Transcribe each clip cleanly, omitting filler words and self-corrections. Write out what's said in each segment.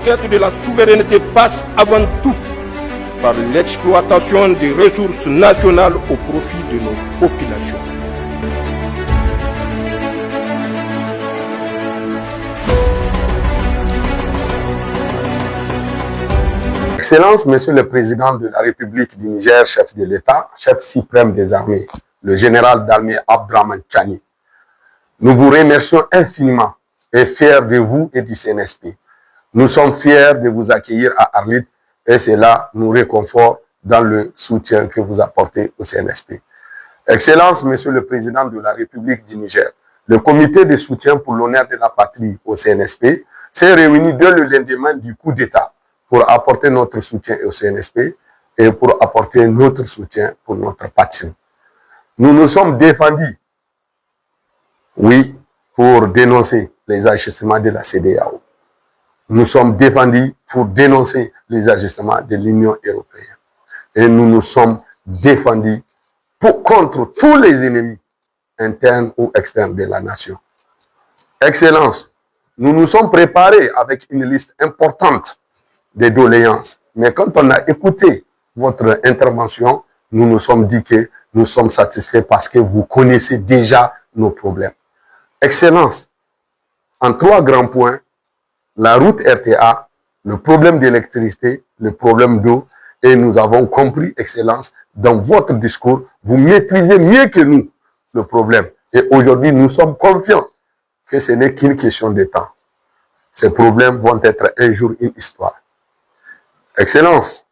conquête de la souveraineté passe avant tout par l'exploitation des ressources nationales au profit de nos populations. Excellence, Monsieur le Président de la République du Niger, chef de l'État, chef suprême des armées, le général d'armée Abdraman Tchani, nous vous remercions infiniment et fiers de vous et du CNSP. Nous sommes fiers de vous accueillir à Arlit et cela nous réconforte dans le soutien que vous apportez au CNSP. Excellence, Monsieur le Président de la République du Niger, le comité de soutien pour l'honneur de la patrie au CNSP s'est réuni dès le lendemain du coup d'État pour apporter notre soutien au CNSP et pour apporter notre soutien pour notre patrie. Nous nous sommes défendus, oui, pour dénoncer les agissements de la CEDEAO. Nous sommes défendus pour dénoncer les agissements de l'Union européenne. Et nous nous sommes défendus contre tous les ennemis internes ou externes de la nation. Excellence, nous nous sommes préparés avec une liste importante de doléances. Mais quand on a écouté votre intervention, nous nous sommes dit que nous sommes satisfaits parce que vous connaissez déjà nos problèmes. Excellence, en 3 grands points, la route RTA, le problème d'électricité, le problème d'eau, et nous avons compris, Excellence, dans votre discours, vous maîtrisez mieux que nous le problème. Et aujourd'hui, nous sommes confiants que ce n'est qu'une question de temps. Ces problèmes vont être un jour une histoire. Excellence,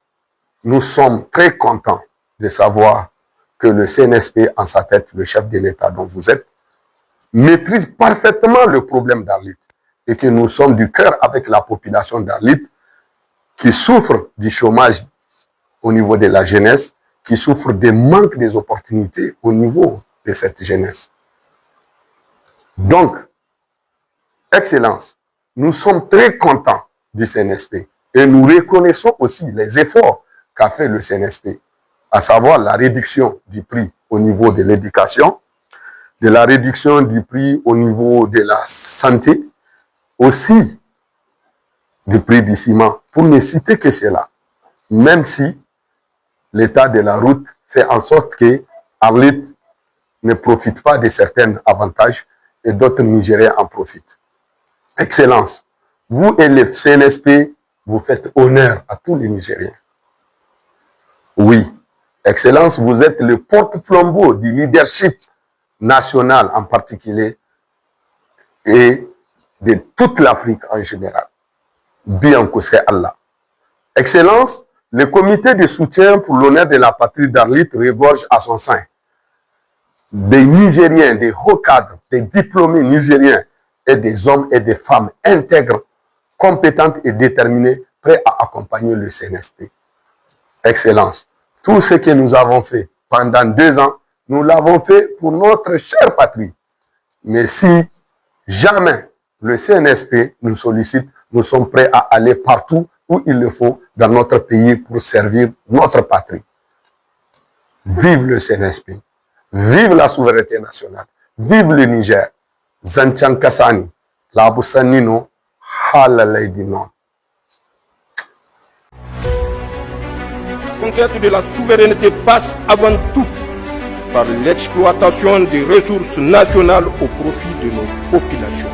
nous sommes très contents de savoir que le CNSP, en sa tête, le chef de l'État dont vous êtes, maîtrise parfaitement le problème d'Arlit et que nous sommes du cœur avec la population d'Arlit qui souffre du chômage au niveau de la jeunesse, qui souffre des manques des opportunités au niveau de cette jeunesse. Donc, Excellence, nous sommes très contents du CNSP et nous reconnaissons aussi les efforts qu'a fait le CNSP, à savoir la réduction du prix au niveau de l'éducation, de la réduction du prix au niveau de la santé, aussi du prix du ciment, pour ne citer que cela. Même si l'état de la route fait en sorte que Arlit ne profite pas de certains avantages et d'autres Nigériens en profitent. Excellence, vous et le CNSP, vous faites honneur à tous les Nigériens. Oui, Excellence, vous êtes le porte-flambeau du leadership national en particulier et de toute l'Afrique en général. Bien que c'est Allah. Excellence, le comité de soutien pour l'honneur de la patrie d'Arlit regorge à son sein des Nigériens, des hauts cadres, des diplômés nigériens et des hommes et des femmes intègres, compétentes et déterminés, prêts à accompagner le CNSP. Excellence, tout ce que nous avons fait pendant 2 ans, nous l'avons fait pour notre chère patrie. Mais si jamais le CNSP nous sollicite, nous sommes prêts à aller partout où il le faut dans notre pays pour servir notre patrie. Vive le CNSP, vive la souveraineté nationale, vive le Niger. Zanchan Kassani, la Boussanino, Halalaydino. La conquête de la souveraineté passe avant tout par l'exploitation des ressources nationales au profit de nos populations.